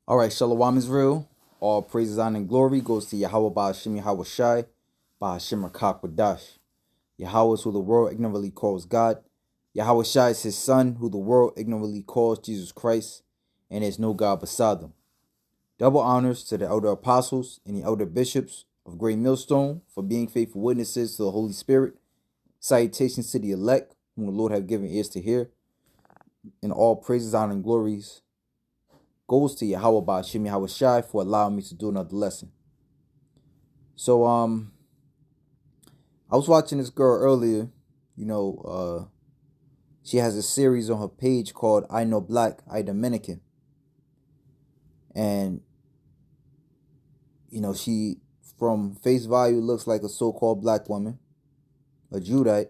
All right, Shalom Israel. All praises, honor, and glory goes to Yahweh Ba'ashim Yahweh Shai, Ba'ashim Rakak Wadash. Yahweh is who the world ignorantly calls God. Yahweh Shai is his son, who the world ignorantly calls Jesus Christ, and there's no God beside them. Double honors to the elder apostles and the elder bishops of Great Millstone for being faithful witnesses to the Holy Spirit. Salutations to the elect, whom the Lord have given ears to hear. And all praises, honor, and glories goes to Yahweh Ba'ashim Yahweh Shai for allowing me to do another lesson. So I was watching this girl earlier, she has a series on her page called I Know Black, I Dominican. And she from face value looks like a so-called black woman, a Judite,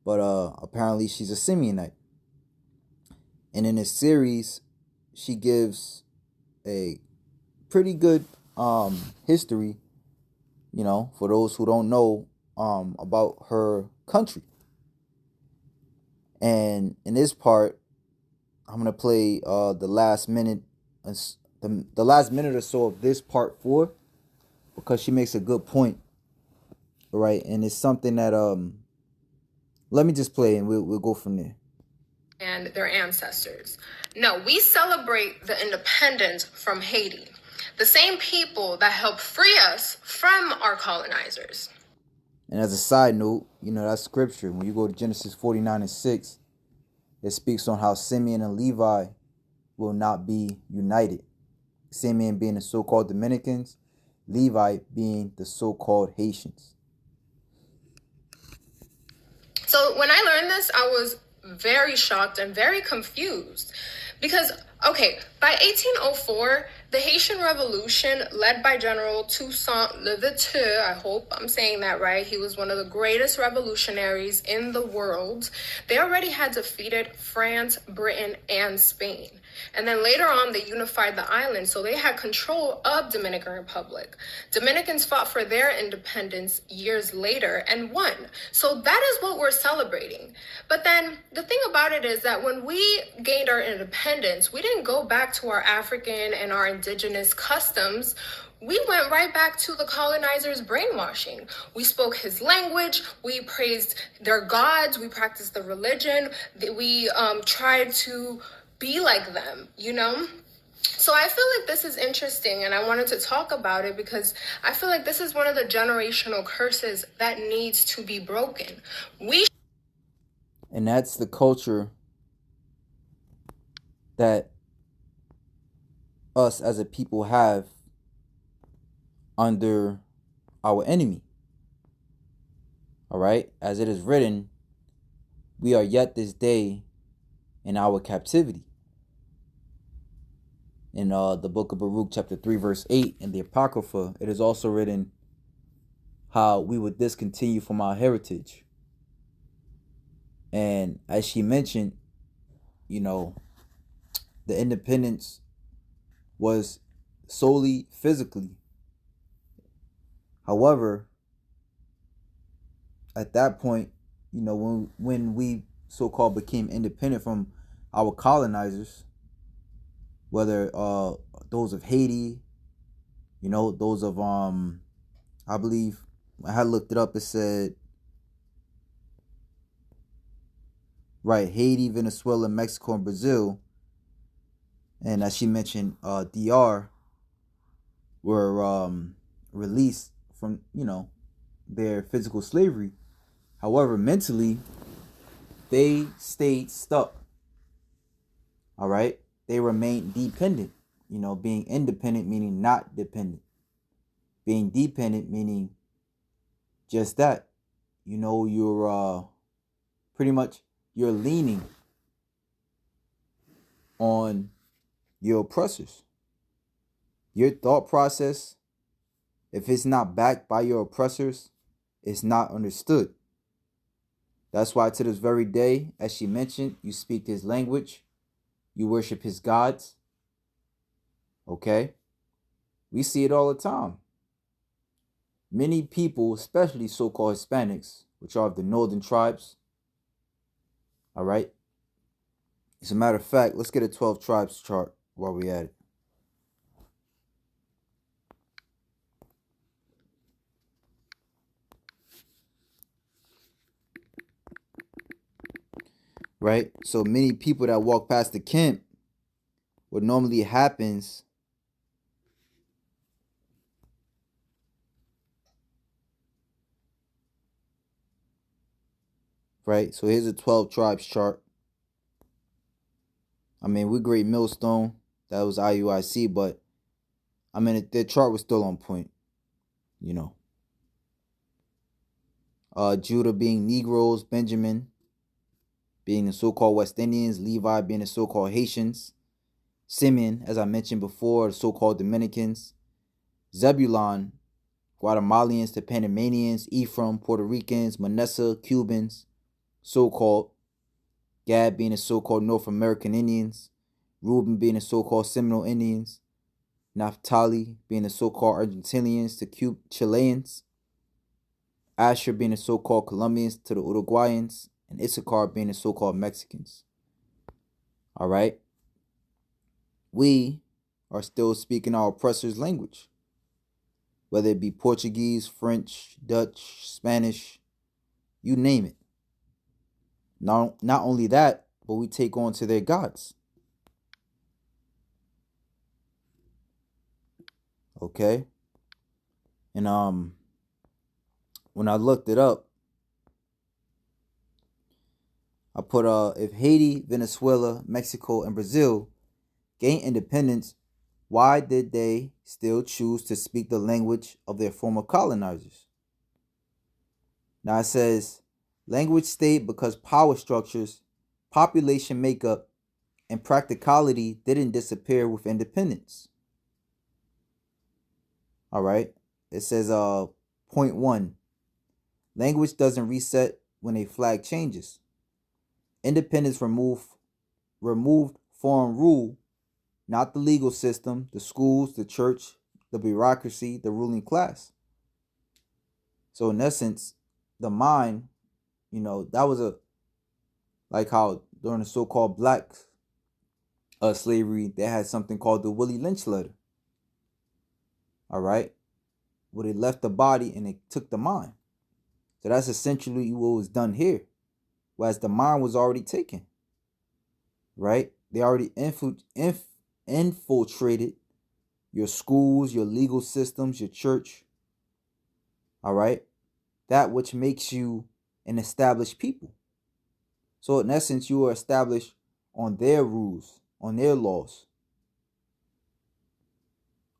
but apparently she's a Simeonite. And in this series, she gives a pretty good history, for those who don't know about her country. And in this part, I'm gonna play the last minute or so of this part 4, because she makes a good point, right? And it's something that let me just play and we'll go from there. And their ancestors. No, we celebrate the independence from Haiti, the same people that helped free us from our colonizers. And as a side note, that's scripture. When you go to Genesis 49:6, it speaks on how Simeon and Levi will not be united. Simeon being the so-called Dominicans, Levi being the so-called Haitians. So when I learned this, I was very shocked and very confused because, by 1804, the Haitian Revolution, led by General Toussaint Louverture, I hope I'm saying that right, he was one of the greatest revolutionaries in the world, they already had defeated France, Britain, and Spain. And then later on, they unified the island, so they had control of Dominican Republic. Dominicans fought for their independence years later and won. So that is what we're celebrating. But then the thing about it is that when we gained our independence, we didn't go back to our African and our indigenous customs. We went right back to the colonizers' brainwashing. We spoke his language. We praised their gods. We practiced the religion. We tried to be like them, So I feel like this is interesting, and I wanted to talk about it because I feel like this is one of the generational curses that needs to be broken. And that's the culture that us as a people have under our enemy. All right? As it is written, we are yet this day in our captivity. In the book of Baruch, chapter 3, verse 8, in the Apocrypha, it is also written how we would discontinue from our heritage. And as she mentioned, the independence was solely physically. However, at that point, when we so-called became independent from our colonizers, whether those of Haiti, those of I believe I had looked it up, it said right, Haiti, Venezuela, Mexico, and Brazil, and as she mentioned, DR were released from their physical slavery. However, mentally they stayed stuck. All right, they remained dependent. Being independent meaning not dependent. Being dependent meaning just that. You're pretty much you're leaning on your oppressors. Your thought process, if it's not backed by your oppressors, it's not understood. That's why to this very day, as she mentioned, you speak his language, you worship his gods. Okay? We see it all the time. Many people, especially so-called Hispanics, which are of the northern tribes, all right? As a matter of fact, let's get a 12 tribes chart while we at it. right? So many people that walk past the camp, what normally happens, right? So here's a 12 tribes chart. I mean, we grade Millstone. That was IUIC, but I mean, their chart was still on point, you know. Judah being Negroes, Benjamin being the so-called West Indians, Levi being the so-called Haitians, Simeon, as I mentioned before, the so-called Dominicans, Zebulon, Guatemalans to Panamanians, Ephraim, Puerto Ricans, Manasseh, Cubans, so-called, Gad being the so-called North American Indians, Reuben being the so-called Seminole Indians, Naphtali being the so-called Argentinians to Chileans, Asher being the so-called Colombians to the Uruguayans, and Issachar being the so-called Mexicans. All right? We are still speaking our oppressor's language, whether it be Portuguese, French, Dutch, Spanish, you name it. Not only that, but we take on to their gods. Okay? And when I looked it up, I put if Haiti, Venezuela, Mexico, and Brazil gained independence, why did they still choose to speak the language of their former colonizers? Now it says language stayed because power structures, population makeup, and practicality didn't disappear with independence. All right. It says point 1. Language doesn't reset when a flag changes. Independence removed foreign rule, not the legal system, the schools, the church, the bureaucracy, the ruling class. So in essence, the mind, that was like how during the so-called black slavery, they had something called the Willie Lynch letter. All right, where they left the body and they took the mind. So that's essentially what was done here, whereas the mind was already taken. Right, they already infiltrated your schools, your legal systems, your church. All right, that which makes you an established people. So in essence, you are established on their rules, on their laws.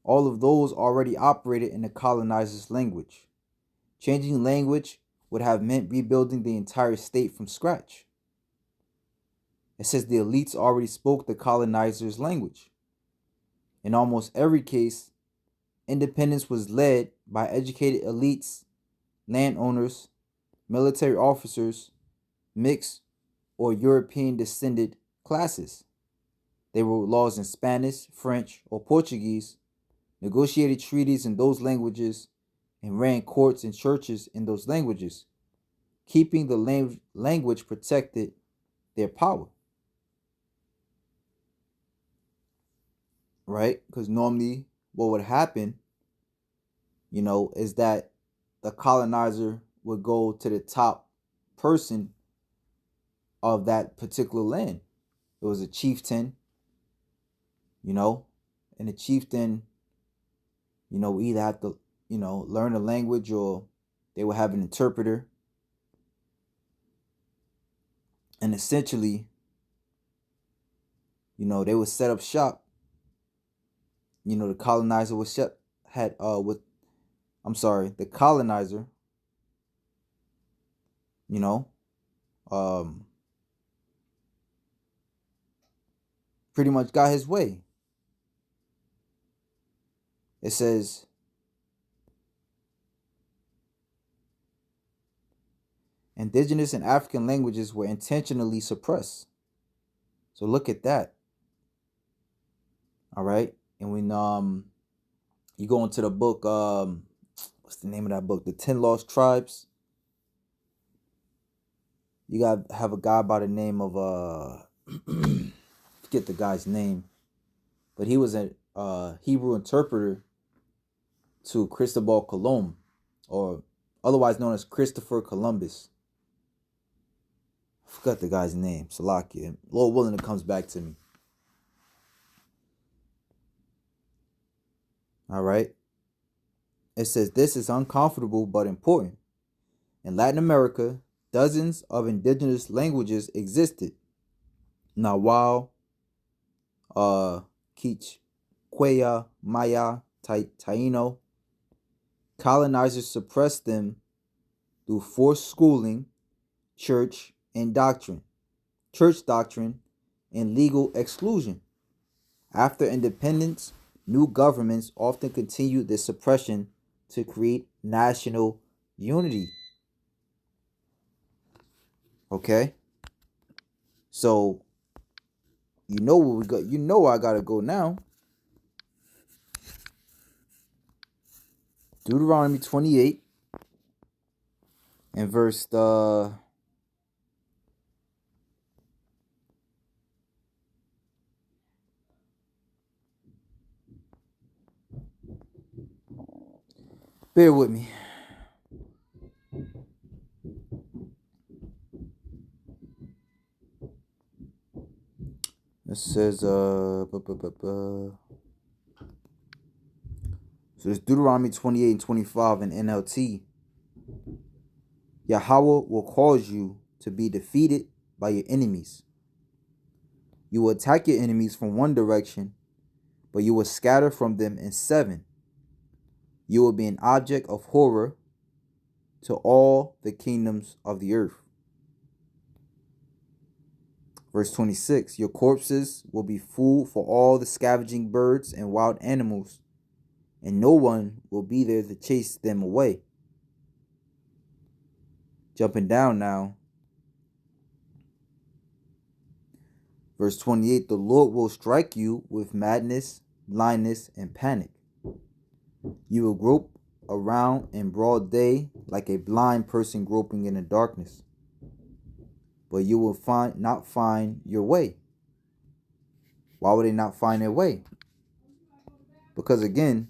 All of those already operated in the colonizer's language. Changing language would have meant rebuilding the entire state from scratch. It says the elites already spoke the colonizer's language. In almost every case, independence was led by educated elites, landowners, military officers, mixed or European descended classes. They wrote laws in Spanish, French, or Portuguese, negotiated treaties in those languages, and ran courts and churches in those languages. Keeping the language protected their power. Right? Because normally what would happen, is that the colonizer would go to the top person of that particular land. It was a chieftain, and the chieftain, either have to, learn the language or they would have an interpreter. And essentially, they would set up shop. The colonizer was the colonizer, pretty much got his way. It says, indigenous and African languages were intentionally suppressed. So look at that. All right. And when you go into the book, what's the name of that book? The 10 Lost Tribes. You got to have a guy by the name of forget the guy's name, but he was a Hebrew interpreter to Cristobal Colon, or otherwise known as Christopher Columbus. I forgot the guy's name. Salakia. Lord willing, it comes back to me. All right. It says this is uncomfortable but important. In Latin America, dozens of indigenous languages existed. Nahuatl, Quichua, Maya, Taino. Colonizers suppressed them through forced schooling, church doctrine, and legal exclusion. After independence, new governments often continued this suppression to create national unity. Okay? So, you know where we go. You know where I gotta go now. Deuteronomy 28 and verse bear with me. It says so it's Deuteronomy 28 and 25 in NLT. Yahweh will cause you to be defeated by your enemies. You will attack your enemies from one direction, but you will scatter from them in 7. You will be an object of horror to all the kingdoms of the earth. Verse 26, your corpses will be food for all the scavenging birds and wild animals, and no one will be there to chase them away. Jumping down now. Verse 28, the Lord will strike you with madness, blindness, and panic. You will grope around in broad day like a blind person groping in the darkness, but you will not find your way. Why would they not find their way? Because again,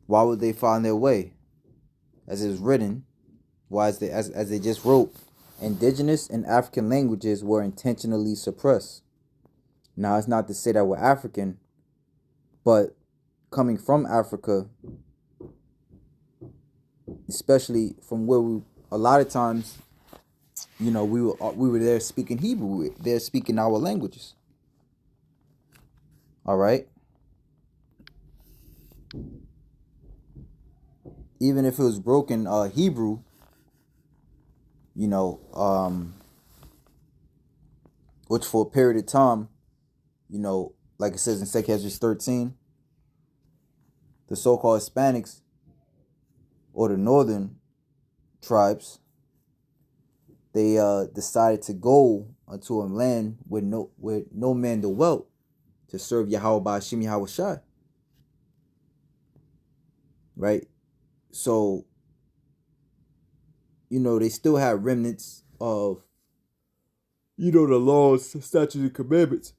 why would they find their way? As is written, as they just wrote, indigenous and African languages were intentionally suppressed. Now, it's not to say that we're African, but coming from Africa, especially from where a lot of times, we were there speaking Hebrew, we were there speaking our languages. All right. Even if it was broken Hebrew, which for a period of time, like it says in 2 Ezra 13, the so-called Hispanics or the northern tribes, they decided to go unto a land where no man dwelt to serve Yahweh Ba'ashim Yahweh Shai. Right? So, they still had remnants of, the laws, statutes, and commandments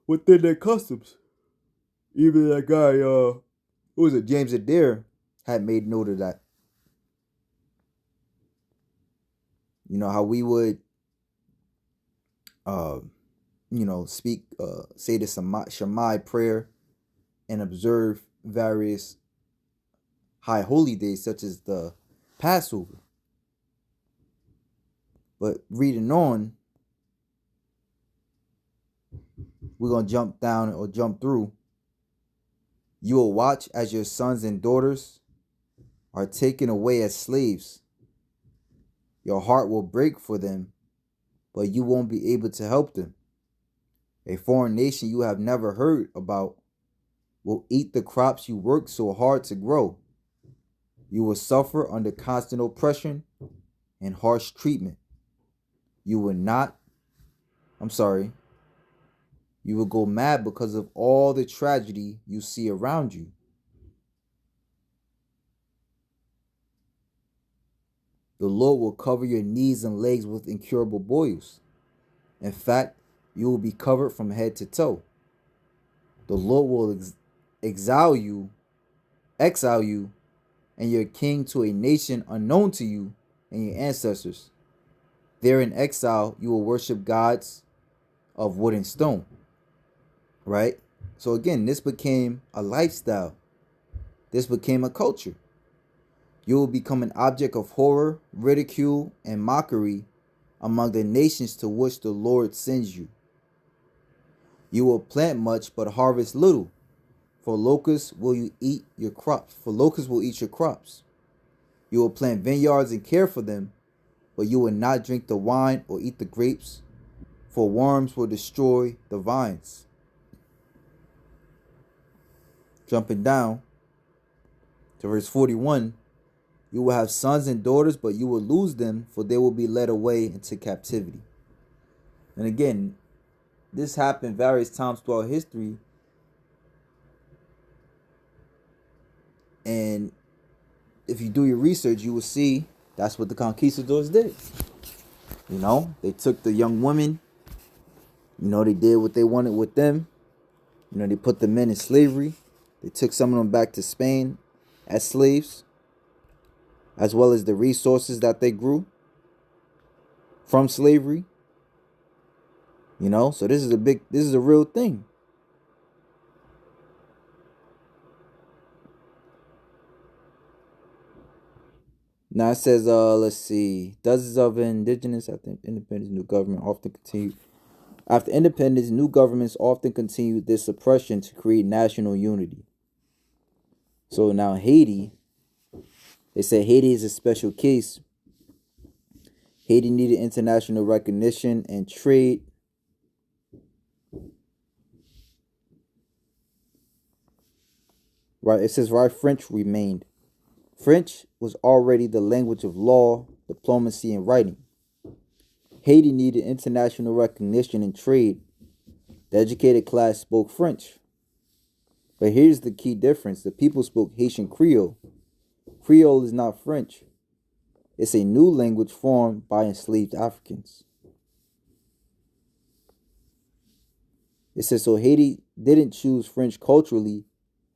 within their customs. Even that guy, who was it, James Adair, had made note of that. How we would, speak, say the Shammai prayer and observe various high holy days, such as the Passover. But reading on, we're going to jump down or jump through. You will watch as your sons and daughters are taken away as slaves. Your heart will break for them, but you won't be able to help them. A foreign nation you have never heard about will eat the crops you worked so hard to grow. You will suffer under constant oppression and harsh treatment. You will go mad because of all the tragedy you see around you. The Lord will cover your knees and legs with incurable boils. In fact, you will be covered from head to toe. The Lord will exile you, and and your king to a nation unknown to you and your ancestors. There in exile, you will worship gods of wood and stone. Right? So again, this became a lifestyle. This became a culture. You will become an object of horror, ridicule, and mockery among the nations to which the Lord sends you. You will plant much but harvest little, for locusts will you eat your crops. For locusts will eat your crops. You will plant vineyards and care for them, but you will not drink the wine or eat the grapes, for worms will destroy the vines. Jumping down to verse 41, you will have sons and daughters, but you will lose them, for they will be led away into captivity. And again, this happened various times throughout history. And if you do your research, you will see that's what the conquistadors did. They took the young women. They did what they wanted with them. They put the men in slavery. They took some of them back to Spain as slaves, as well as the resources that they grew from slavery. So this is a real thing. Now it says, let's see, dozens of indigenous after independence, new government often continue. After independence, new governments often continued this suppression to create national unity. So now Haiti, they say Haiti is a special case. Haiti needed international recognition and trade. Right, it says why French remained. French was already the language of law, diplomacy, and writing. Haiti needed international recognition and trade. The educated class spoke French. But here's the key difference. The people spoke Haitian Creole. Creole is not French. It's a new language formed by enslaved Africans. It says, so Haiti didn't choose French culturally,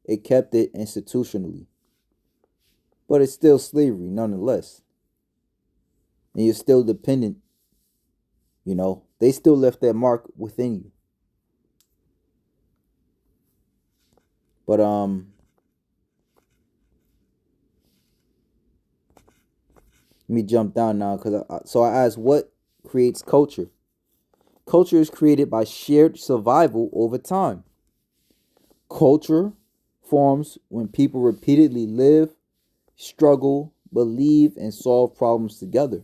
it kept it institutionally. But it's still slavery nonetheless. And you're still dependent. They still left that mark within you. But let me jump down now, so I asked, what creates culture? Culture is created by shared survival over time. Culture forms when people repeatedly live, struggle, believe, and solve problems together.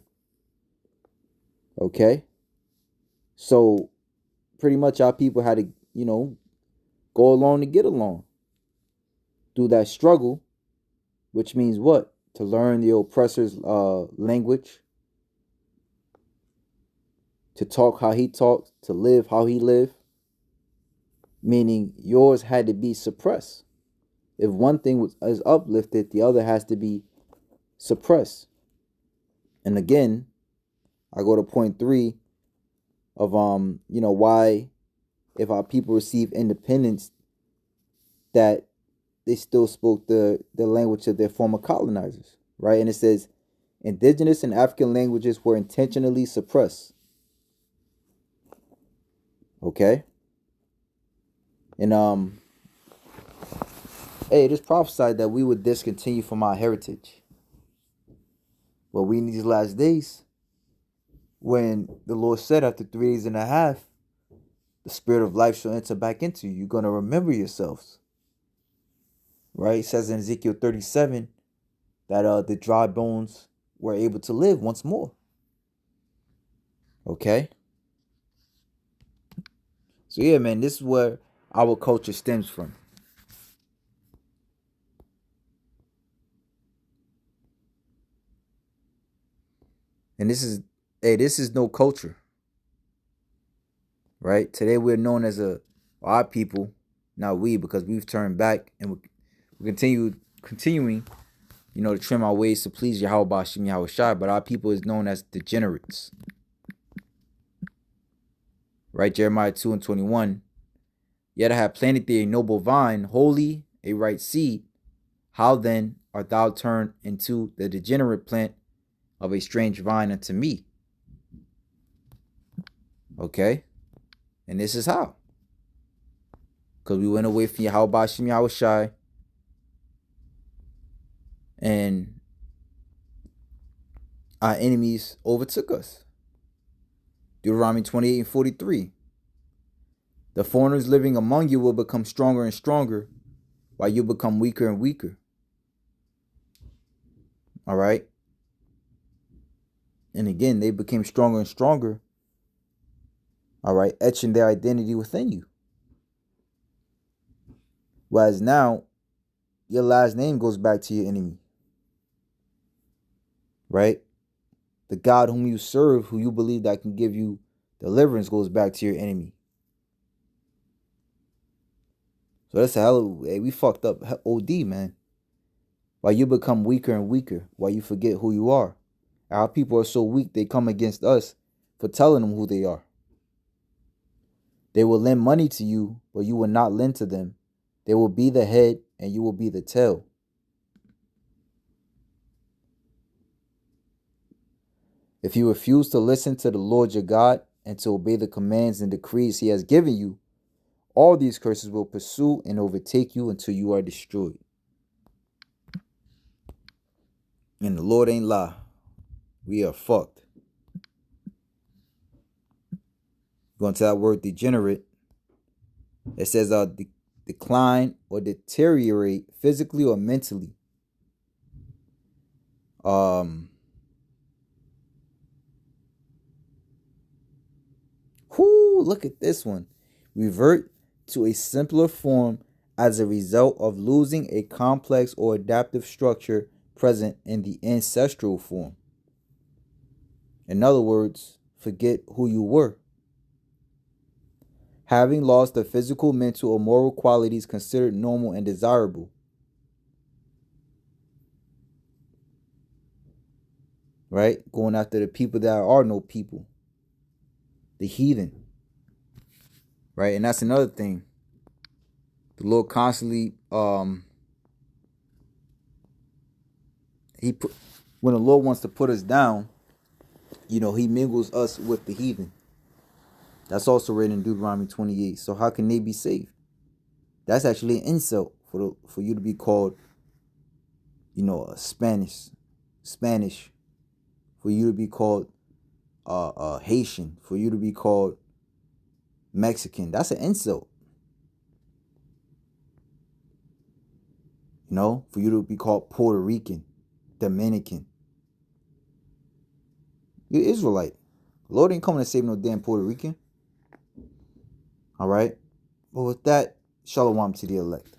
Okay? So pretty much our people had to, go along to get along. Through that struggle, which means what? To learn the oppressor's language, to talk how he talked, to live how he lived, meaning yours had to be suppressed. If one thing is uplifted, the other has to be suppressed. And again, I go to point 3 of why, if our people receive independence, that they still spoke the language of their former colonizers, right? And it says, indigenous and African languages were intentionally suppressed. Okay? And it is prophesied that we would discontinue from our heritage. But we in these last days, when the Lord said after 3 days and a half, the spirit of life shall enter back into you, you're going to remember yourselves. Right? It says in Ezekiel 37 that the dry bones were able to live once more. Okay? So yeah, man, this is where our culture stems from. And this is no culture. Right? Today we're known as our people, not we, because we've turned back and we continuing, to trim our ways to please Yahweh Bashim Yahweh Shai, but our people is known as degenerates. Right? Jeremiah 2:21. Yet I have planted thee a noble vine, holy, a right seed. How then art thou turned into the degenerate plant of a strange vine unto me? Okay? And this is how. Because we went away from Yahweh Shem Yahweh Shai. And our enemies overtook us. Deuteronomy 28 and 43. The foreigners living among you will become stronger and stronger, while you become weaker and weaker. All right? And again, they became stronger and stronger. All right? Etching their identity within you. Whereas now, your last name goes back to your enemy. Right? The God whom you serve, who you believe that can give you deliverance, goes back to your enemy. So that's a hell of, hey, we fucked up OD, man. While you become weaker and weaker, while you forget who you are. Our people are so weak, they come against us for telling them who they are. They will lend money to you, but you will not lend to them. They will be the head, and you will be the tail. If you refuse to listen to the Lord your God and to obey the commands and decrees he has given you, all these curses will pursue and overtake you until you are destroyed. And the Lord ain't lie. We are fucked. Going to that word degenerate. It says decline or deteriorate physically or mentally. Look at this one. Revert to a simpler form as a result of losing a complex or adaptive structure present in the ancestral form. In other words, forget who you were. Having lost the physical, mental, or moral qualities considered normal and desirable. Right? Going after the people that are no people. The heathen. Right? And that's another thing. The Lord constantly, when the Lord wants to put us down, he mingles us with the heathen. That's also written in Deuteronomy 28. So how can they be saved? That's actually an insult for you to be called, Spanish, for you to be called Haitian, for you to be called Mexican. That's an insult. For you to be called Puerto Rican, Dominican. You're Israelite. The Lord ain't coming to save no damn Puerto Rican. All right? But with that, shalom to the elect.